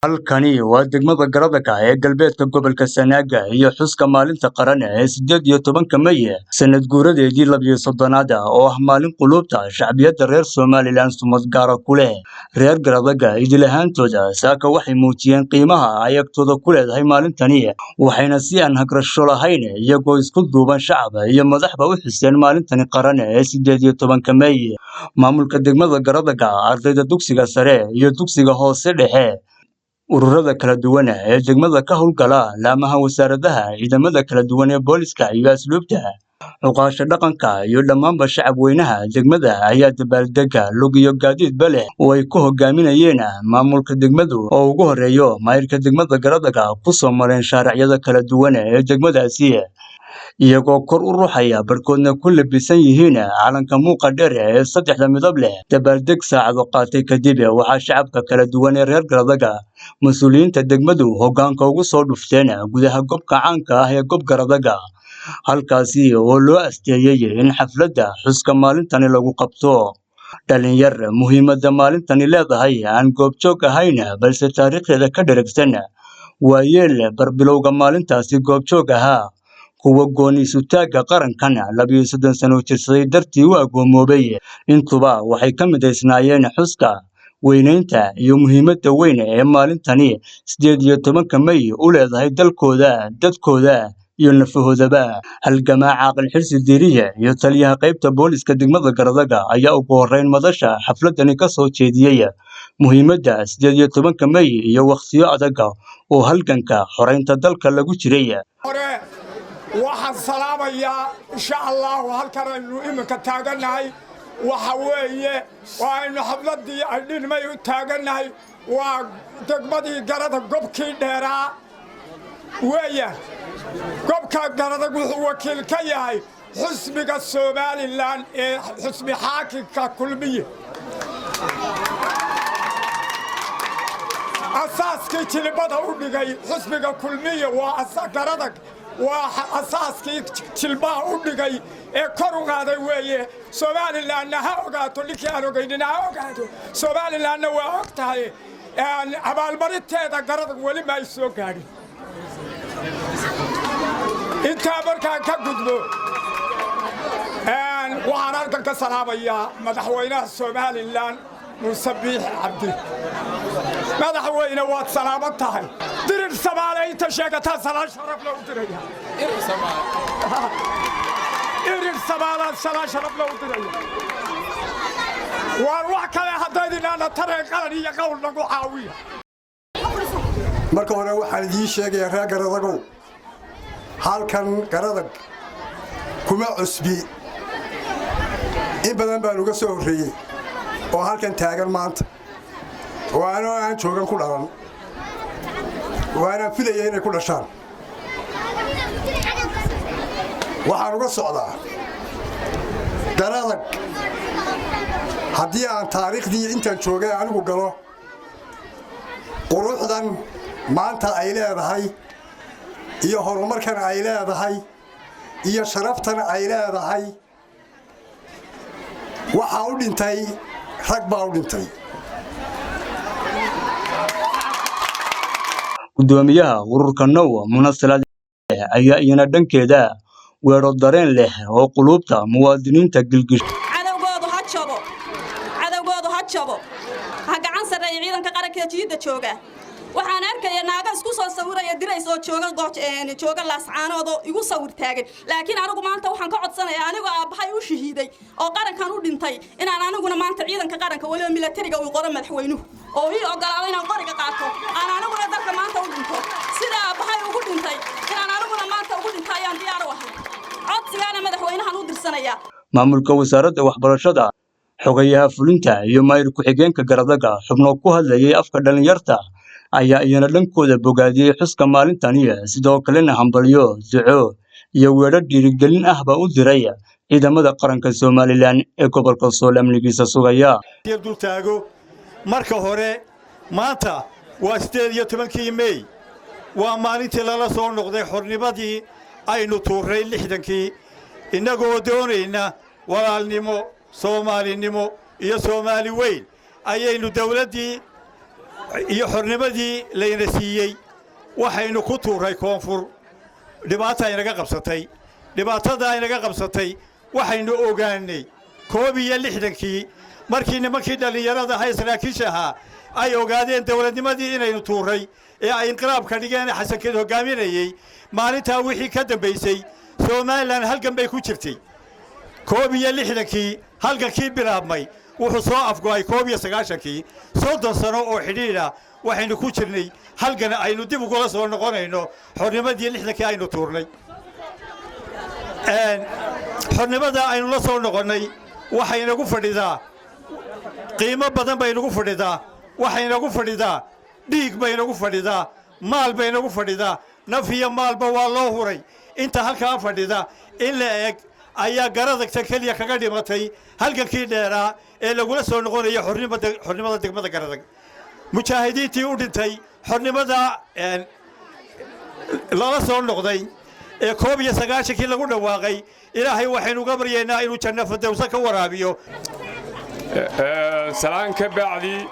Halkani waa degmada Garadaka ee galbeedka gobolka Sanaaga iyo xuska maalinta qaran ee 18 May sanad guuradeedii 12aad oo ah maalin qulubta shacbiyada reer Somaliland sumad gaar ah ku leh reer Garadaka idil ahaantooda saaka waxay muujiyeen qiimaha ay agtooda ku leedahay maalintani waxayna si aan hagrasho lahayn iyagoo isku duuban shacab iyo madaxba u xuseen maalintani qaran ee 18 May maamulka degmada Garadaka ardayda dugsiga sare iyo dugsiga hoose dhexe ururada kala duwan ee degmada ka howlgala laamaha wasaaradaha ciidamada kala duwan ee booliska iyo asluubta xuquuqda dhaqanka iyo dhammaanba shacab weynaha degmada ayaa dabaaldega lug iyo gaadiidba leh oo ay ku hogaaminayeen maamulka degmadu oo ugu horeeyo maayirka degmada Garadaka ku soo mareen shaaricyada kala duwan ee degmadaasi iyagoo kor u ruuxaya barkoodna ku labisan yihiin calanka muuqa dheer ee saddexda midab leh dabaaldeg saacado qaatay kadib waxaa shacabka kala duwan ee reer Garadaka mas'uuliyiinta degmadu hoggaanka ugu soo dhufteen gudaha goobka caanka ah ee goob Garadaka halkaasi oo loo asteeyay in xafladda xuska maalintani lagu qabto dhalinyar muhiimadda maalintani leedahay aan goobjoog ahayn balse taariikhdeeda ka dheregsan waayeel barbilowga maalintaasi goobjoog ahaa kuwa gooni isu taaga qarankan 23 sano jirsaday dartii u agoomoobay intuba waxay ka midaysnaayeen xuska weynaynta iyo muhiimadda weyn ee maalintani 18 May u leedahay dalkooda dadkooda iyo nafahoodaba halgamaa caaqil xirsi diiriye iyo taliyaha qaybta booliska degmada Garadaka ayaa ugu horeyn madasha xafladani ka soo jeediyay muhiimadda 18 May iyo waqtiyo adag oo halganka xoreynta dalka lagu jiray waxaan salaamayaa insha Allah halkan aynu iminka taaganahay waxa weeye waa aynu xafladii ay dhinmay u taaganahay waa degmadii Garadaka gobkii dheeraa weeye gobka Garadaka wuxuu wakiil ka yahay xisbiga Somaliland ee xisbi xaakimka kulmiye asaaskii jilbada u dhigay xisbiga kulmiye waa Garadaka وأساسكي تلبا ودقي كروغادا ويه Somaliland ha ogaato likiano gaydina ha ogaato Somaliland waa ogtahay abaalmarinteeda Garadaka wali ma soo gaarin inta markaa ka gudbo waxaan halkan ka salaamayaa madaxweynaha Somaliland Musabbix Cabdi madaxweyne waad salaaman tahay dirir Soomaaliya inta sheegata salaam sharaf loo diraya dirir Soomaaliya salaam sharaf loo diraya war wax kale hadayna tareen qaran iyo qowl nagu caawiya marka hore waxaan idin sheegayaa reer Garadaka halkan Garadaka kuma cusbi in badan baan uga soo horeeyay oo halkan taagan maanta waana aan joogan ku dhalan waana filayay inay ku dhashaan waxaan uga socdaa Garadaka haddii aan taariikhdii intaan joogay anigu galo quruxdan maanta ay leedahay iyo horumarkan ay leedahay iyo sharaftan ay leedahay waxa u dhintay rag baa u dhintay gudoomiyaha ururka Nawa Munasalaad ayaa iyana dhankeeda weero dareen leh oo qulubta muwaadiniinta gilgish cadawgoodu ha jabo ha gacan sareeyay ciidanka qaranka jiida jooga waxaan arkayaa naaga isku soo sawiraya dirays oo jooga laascaanood oo igu sawir taagan laakiin anigu maanta waxaan ka codsanayaa anigu aabahay u shahiiday oo qarankan u dhintay inaan aniguna maanta ciidanka qaranka waliba militariga uu qoro madaxweynuhu oo ii ogolaaday inaan qoriga qaato aan aniguna dalka maanta u dhinto sida aabahay ugu dhintay inaan aniguna maanta ugu dhintay ayaan diyaar u ahay codsigaana madaxweynahan u dirsanaya maamulka wasaaradda waxbarashada xogayaha fulinta iyo maayir ku-xigeenka Garadaka xubno ku hadlayay afka dhalinyarta ayaa iyana dhankooda bogaadiyay xuska maalintani sidoo kalena hambalyo duco iyo weerar dhiirigelin ahba u diray ciidamada qaranka Somaliland ee gobolka Sool amnigiisa sugaya dul taago marka hore maanta waa 18 May waa maalintii lala soo noqday xornimadii aynu tuuray 60kii inagoo doonayna walaalnimo Soomaalinimo iyo Soomaali weyn ayaynu dawladii iyo xornimadii layna siiyey waxaynu ku tuuray koonfur dhibaato inaga qabsatay dhibaatada inaga qabsatay waxaynu ogaanay 61 markii nimankii dhalinyarada ahaa saraakiisha ahaa ay ogaadeen dawladnimadii inaynu tuuray ee ay inqilaabka dhigeen xasankeed hogaaminayay maalintaa wixii ka dambeysay Soomaaliland halkan bay ku jirtay 61 halkankii bilaabmay wuxuu soo afgo'ay 91 soddon sano oo xidhiidha waxaynu ku jirnay halkan aynu dib uga soo noqonayno xornimadii 60 aynu tuurnay xornimada aynu la soo noqonay waxaynagu fadhidaa qiimo badan baynagu fadhidaa waxaynagu fadhidaa dhiig baynagu fadhidaa maal baynagu fadhidaa naf iyo maalba waa loo huray inta halkaa fadhida in la eeg ayaa garadagta kaliya kaga dhimatay halkankii dheeraa ee lagula soo noqonaya xornimada degmada garadag mujaahidiintii u dhintay xornimada lala soo noqday ee 91 lagu dhawaaqay ilaahay waxaynu uga baryaynaa inuu janno fadawsa ka waraabiyo salaan ka bacdi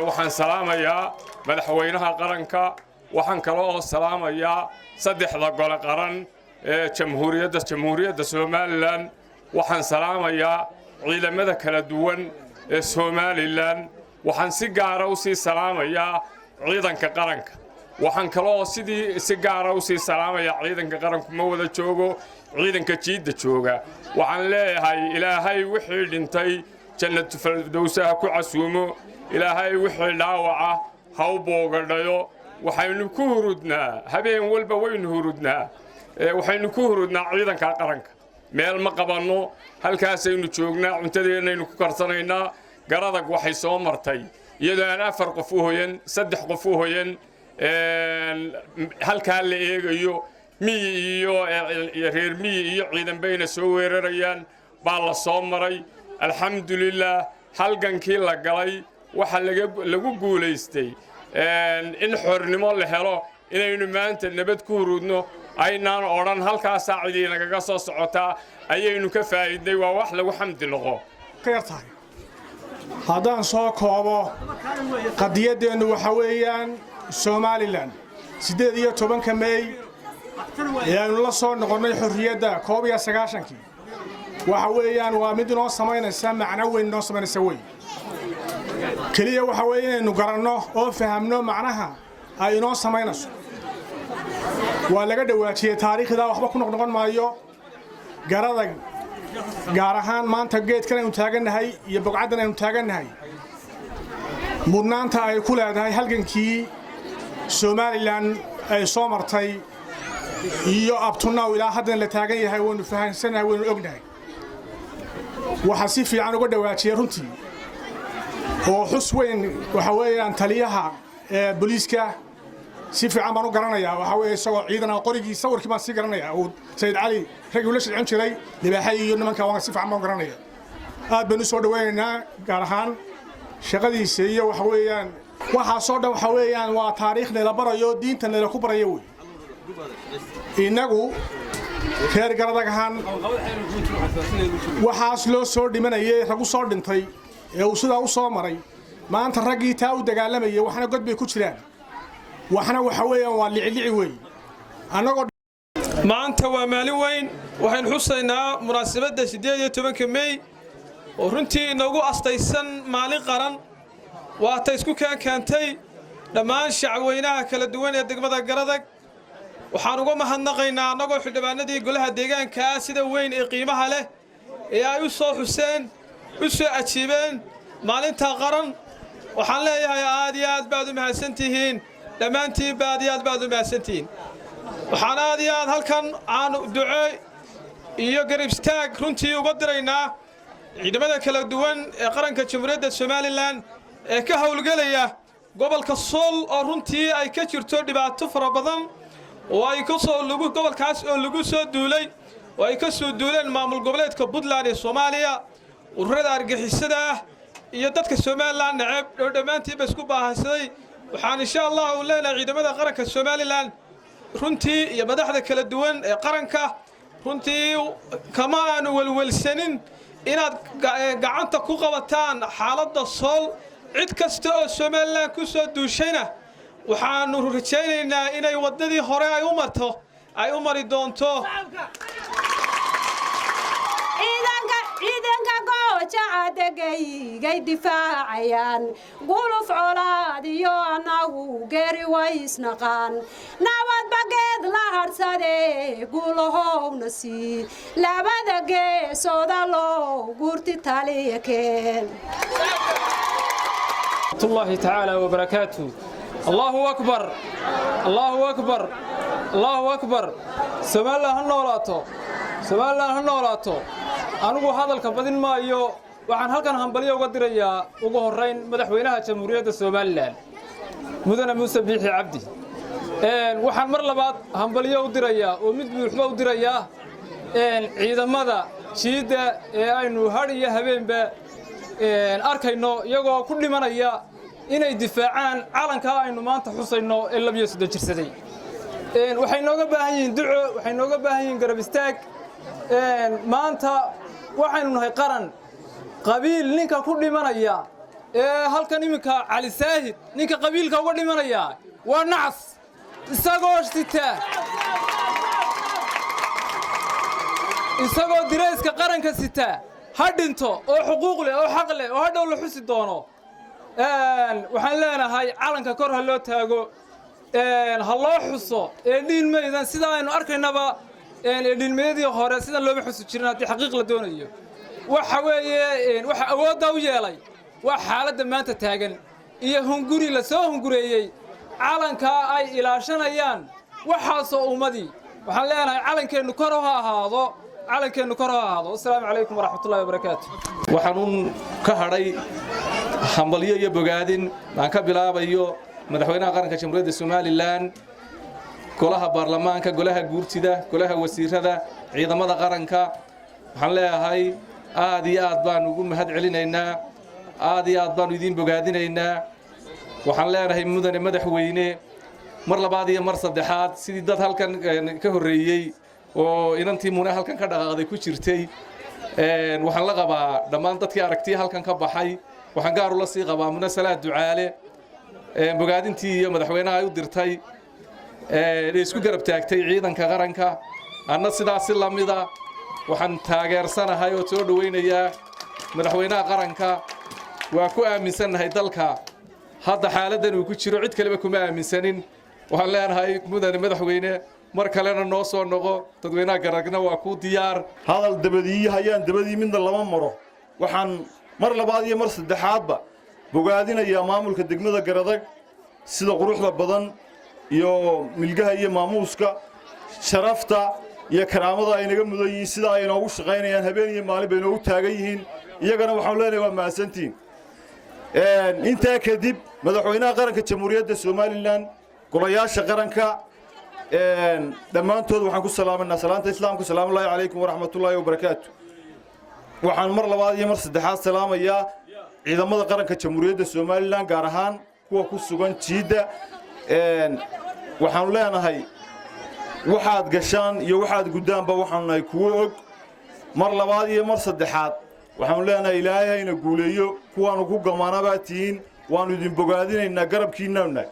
waxaan salaamayaa madaxweynaha qaranka waxaan kale oo salaamayaa saddexda gole qaran ee jamhuuriyadda Soomaaliland waxaan salaamayaa ciidamada kala duwan ee Soomaaliland waxaan si gaar ah u sii salaamayaa ciidanka qaranka waxaan kale oo si gaar ah u sii salaamayaa ciidanka qaranku ma wada joogo ciidanka jiidda jooga waxaan leeyahay ilaahay wixii dhintay jannatu firdawsaha ku casuumo ilaahay wixii dhaawaca ha u boogadhayo waxaynu ku hurudnaa habeen walba waynu hurudnaa waxaynu ku hurudnaa ciidanka qaranka meel ma qabanno halkaasaynu joognaa cuntadeennaynu ku karsanaynaa garadag waxay soo martay iyadoo aan 4 qof u hoyan 3 qof u hoyan halkaa la eegayo miyi iyo reer miyi iyo ciidan bayna soo weerarayaan baa la soo maray alxamdulillaah halgankii la galay waxa lagu guulaystay in xornimo la helo inaynu maanta nabad ku hurudno aynaan odhan halkaas saacidii nagaga soo socotaa ayaynu ka faa'iiday waa wax lagu xamdi noqo haddaan soo koobo qadiyadeenu waxa weeyaan Soomaaliland 18 May ayaynu la soo noqonay xorriyadda 91 waxa weeyaan waa mid noo samaynaysa macna weyn noo samaynaysa weyn kaliya waxa weeyaan inaynu garanno oo fahamno macnaha ay noo samaynayso waa laga dhawaajiyay taariikhda waxba ku noqon maayo garadag gaar ahaan maanta geedkan aynu taaganahay iyo bogcaddan aynu taaganahay mudnaanta ay ku leedahay halgankii Soomaaliland ay soo martay iyo abtunaaw ilaa haddan la taagan yahay waynu fahansanahay waynu ognahay waxa si fiican uga dhawaajiyay runtii oo xus weyn waxa weeyaan taliyaha booliiska si fiican baan u garanayaa waxa weeye isagoo ciidan qorigiisa sawirkii baan si garanayaa oo Sayid Cali rag ula shaqeyn jiray libaaxay iyo nimanka waan si fiican baan u garanayaa aad baan u soo dhaweynaynaa gaar ahaan shaqadiisa iyo waxa weeyaan waxa soo dhaw waxa weeyaan waa taariikhda la barayo diinta la ku barayo way inagu reer garadag ahaan waxaas loo soo dhimanayay rag u soo dhintay ee uu sida u soo maray maanta raggii taa u dagaalamayay waxna god bay ku jiraan waxna waxa weeyaan waa lici way anagoo maanta waa maalin weyn waxaan xusaynaa munaasabadda 18 May oo runtii inagu astaysan maalin qaran waa ta isku keentay dhammaan shacweynaha kala duwan ee degmada garadag waxaan uga mahadnaqaynaa anagoo xildhibaanadii golaha deegaanka sida weyn ee qiimaha leh ee ay u soo xuseen u soo ajiibeen maalinta qaran waxaan leeyahay aad iyo aad baad u mahadsantihiin dhammaantiin baad u mahadsantihiin waxaan aad iyo aad halkan aan duco iyo garab istaag runtii uga diraynaa ciidamada kala duwan ee qaranka Jamhuuriyadda Soomaaliland ee ka hawlgalaya gobolka Sool oo runtii ay ka jirto dhibaato fara badan oo ay ka soo gobolkaas oo lagu soo duulay oo ay ka soo duuleen maamul goboleedka Puntland ee Soomaaliya ururada argagixisada iyo dadka Soomaaliland nacab oo dhamaantii ba isku baahasaday waxaan insha Allah u leenahay ciidamada qaranka Soomaaliland runtii iyo madaxda kala duwan ee qaranka runtii kama aanu walwalsanin inaad gacanta ku qabataan xaaladda Sool cid kasta oo Soomaaliland ku soo duushayna waxaanu rajaynaynaa inay wadadii hore ay u mari doonto ciidanka gooja adagay difaacayaan guluf colaad iyo anagu geeri waysnaqaan nabad bageed la harsade gulahowna sii labada geesooda loo gurti taliyakeen الله تعالى وبركاته الله أكبر الله أكبر الله أكبر سمع الله النوراتو سمع الله النوراتو أنا هذا الكبدين ما يو وعن هالكن هنبليه وقدريا وجهرين مدحوينها جمهورية الصومالية مدن موسى بيحي عبدي وحن مر لبعض هنبليه وقدريا ومد بيحبه وقدريا عيدا ماذا شيد إنه هاري هبين ب أركينو يجوا كل من يا إنه دفاعان على كائن ما أنت حصينه إلا بيسد الجسدي وحينوجا باهين دعو وحينوجا باهين قربستاك ما أنت وحين هاي قرن قبيل نيكا كل من يا هل كان يمكا على ساهد نيكا قبيل كل من يا ونعس ساقوش تتا ساقو دريس كقرن كستا هادنتو أو حقوق له أو حق له وهذا اللي حس الدونه waxaan leenahay calanka kor ha loo taago ha loo xuso dhilmeedan sida aynu arkaynaba dhilmeedii hore sida loo xuso jirin hadii xaqiiq la doonayo waxa weeye waxa awoodda u yeelay wax xaaladda maanta taagan iyo hunguri la soo hungureeyay calanka ay ilaashanayaan waxaas oo ummadii waxaan leenahay calankeenu kor ha ahaado calankeenu kor ha ahaado assalaamu calaykum waraxmatullaahi wabarakaatuh waxaan ka hadhay hambalyo iyo bogaadin aan ka bilaabayo madaxweynaha qaranka jamhuuriyadda Soomaaliland golaha baarlamaanka golaha guurtida golaha wasiirada ciidamada qaranka waxaan leeyahay aad iyo aad baan ugu mahad celinaynaa aad iyo aad baan idin bogaadinaynaa waxaan leenahay mudane madaxweyne mar labaad iyo mar saddexaad sidii dad halkan ka horeeyay oo inantii muuna halkan ka dhaqaaqday ku jirtay waxaan la qabaa dhammaan dadkii aragtay halkan ka baxay waxaan gaar u la sii qabaa munasalaad ducaale bogaadintii iyo madaxweynaha ay u dirtay isku garab taagtay ciidanka qaranka anna sidaas la mida waxaan taageersanahay oo soo dhaweynayaa madaxweynaha qaranka waa ku aaminsanahay dalka hadda xaaladan uu ku jiro cid kale kuma aaminsanin waxaan leenahay mudane madaxweyne mar kalena noo soo noqo dadweynaha garagna waa ku diyaar hadal dabadii hayaan dabadii midna lama maro waxaan mar labaad iyo mar saddexaadba bogaadinaya maamulka degmada Garadag sida quruxda badan iyo milgaha iyo maamuuska sharafta iyo karaamada ay naga mudan yihiin sida ay noogu shaqeynayaan habeen iyo maalin bay noogu taagan yihiin iyagana waxaan leenahay waa mahadsantiin inta kadib madaxweynaha qaranka jamhuuriyadda Soomaaliland golayaasha qaranka dhammaantood waxaan ku salaamanaa salaanta islaamka salaamu alaykum wa rahmatullaahi wa barakaatuh waxaan mar labaad iyo mar saddexaad salaamayaa ciidamada qaranka jamhuuriyadda Soomaaliland gaar ahaan kuwa ku sugan jiida waxaan leenahay waxaad gashaan iyo waxaad gudaanba waxaan nahay kuwa og mar labaad iyo mar saddexaad waxaan leenahay ilaahay ina guuleeyo kuwaanu ku gamaanaba tiin waanu idin bogaadinaynaa garabkiinana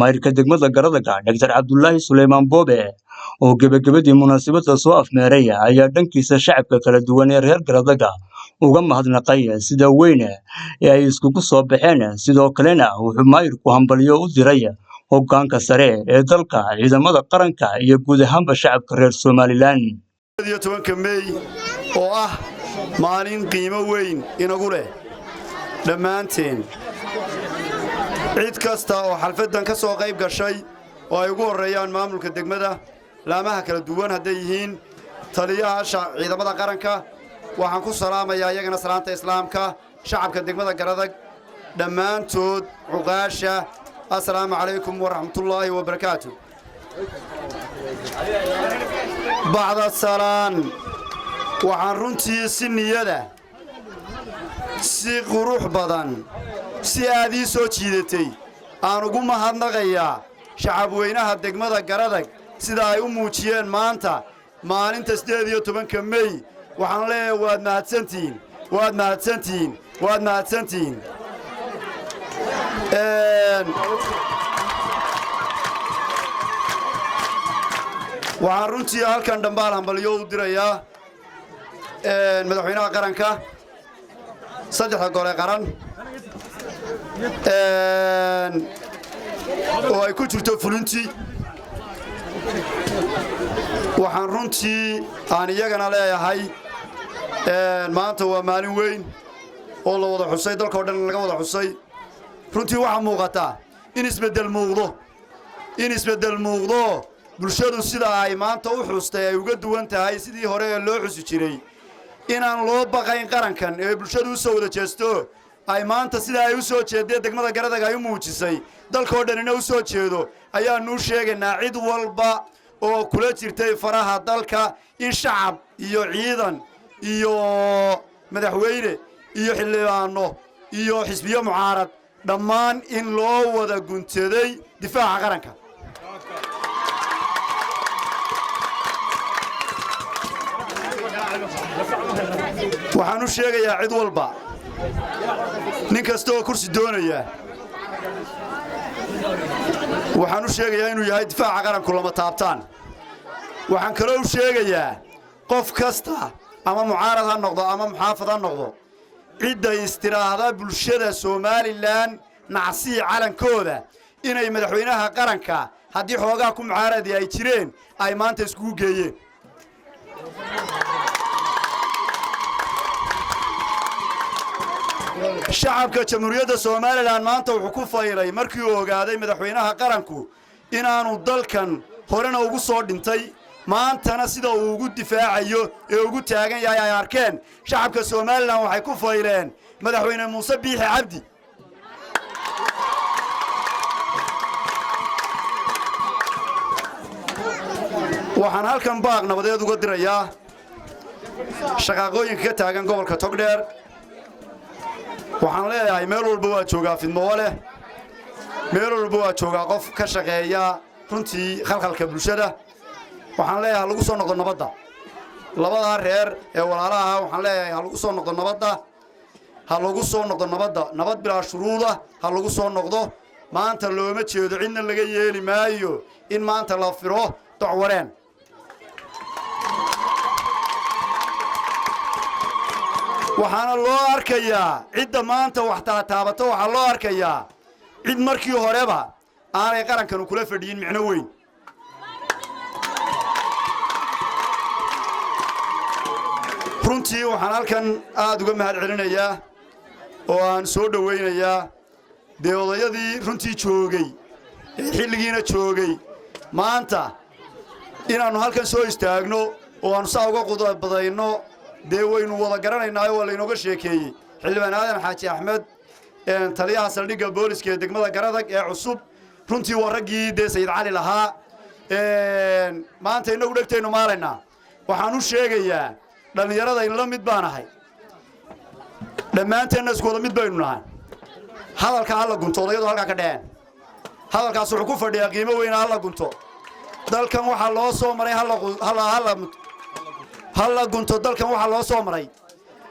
mayrka degmada Garadaga Dr. Cabdullaahi Suleymaan Boobe oo gabagabadii munaasabadda soo afmeeray ayaa dhankiisa shacabka kala duwan ee reer Garadaga uga mahadnaqay sida weyn ee ay isku soo baxeen sidoo kalena wuxuu mayrku hambaliyo u diray hoggaanka sare ee dalka ciidamada qaranka iyo guud ahaanba shacabka reer Soomaaliland 17 May oo ah maalin qiimo weyn inagu leh dhammaanteen cid kasta oo xalfadan ka soo qayb gashay oo ay ugu horeeyaan maamulka degmada laamaha kala duwan haday yihiin taliyaha ciidamada qaranka waxaan ku salaamayaa iyagana salaanta islaamka shacabka degmada Garadag dhammaantood uqaasha assalaamu calaykum wa rahmatullaahi wa barakaatuh bacda salaan waxaan runtii si niyada si qurux badan si aad ii soo jiidatay aan ugu mahadnaqayaa shacab weynaha degmada Garadag sida ay u muujiyeen maanta maalinta 18 May waxaan leeyahay waad mahadsantiin waxaan runtii halkan dhambaal hambalyo u dirayaa madaxweynaha qaranka saddexda gole qaran oo ay ku jirto fulintii waxaan runtii aan iyagana leeyahay maanta waa maalin weyn oo la wada xusay dalkoo dhan laga wada xusay runtii waxaa muuqataa in isbeddel muuqdo bulshadu sida ay maanta u xustay ay uga duwan tahay sidii hore ee loo xusi jiray inaan loo baqayn qarankan ee bulshadu u soo wada jeesto ay maanta sida ay u soo jeedeen degmada Garadag ay u muujisay dalkoo dhanina u soo jeedo ayaanu sheegaynaa cid walba oo kula jirtay faraha dalka in shacab iyo ciidan iyo madaxweyne iyo xildhibaano iyo xisbiyo mucaarad dhammaan in loo wada guntaday difaaca qaranka waxaan u sheegayaa cid walba nin kasta oo kursi doonaya waxaan u sheegayaa inuu yahay difaaca qaranku lama taabtaan waxaan kaloo u sheegayaa qof kasta ama mucaarad ha noqdo ama muxaafad ha noqdo cidda istiraahda bulshada Soomaaliland nacsi calankooda inay madaxweynaha qaranka haddii xoogaa ku mucaaradi ay jireen ay maanta isku geeyeen shacabka jamhuuriyadda Soomaaliland maanta wuxuu ku faylay markii uu ogaaday madaxweynaha qaranku inaanu dalkan horena ugu soo dhintay maantana sida uu ugu difaacayo ee ugu taagan yahay ay arkeen shacabka Soomaaliland waxay ku fayleen madaxweyne Muuse Biixi Cabdi waxaan halkan baaq nabadeed uga dirayaa shaqaaqooyinka ka taagan gobolka Togdheer waxaan leeyahay meel walba waa joogaa fidmo leh meel walba waa joogaa qof ka shaqeeya runtii khalkhalka bulshada waxaan leeyahay lagu soo noqdo nabadda labada reer ee walaalaha waxaan leeyahay lagu soo noqdo nabadda lagu soo noqdo nabad bilaa shuruuda lagu soo noqdo maanta looma jeedo cidna laga yeeli maayo in maanta la firo docwareen waxaana loo arkayaa cidda maanta wax taabato waxa loo arkayaa cid markii horeba aanay qarankan kula fadhiyin micno weyn runtii waxaan halkan aad uga mahad celinayaa oo aan soo dhaweynayaa deodayadii runtii joogay xilligiina joogay maanta inaanu halkan soo istaagno oo aan saa uga qudbadayno dee waynu wada garanaynaa oo la inooga sheekeeyay xildhibaan aadan xaaji axmed taliyaha saldhigga booliska ee degmada Garadag ee cusub runtii waa raggii dee sayid cali lahaa maanta inagu dhagtaynu maalaynaa waxaan u sheegayaa dhalinyarada in la mid baan ahay dhammaanteena isku wada mid baynu nahay hadalka alla gunto odayadu halka ka dheen hadalkaas wuxuu ku fadhiyaa qiimo weyn alla gunto dalkan waxa loo soo maray halla gunto dalkan waxa loo soo maray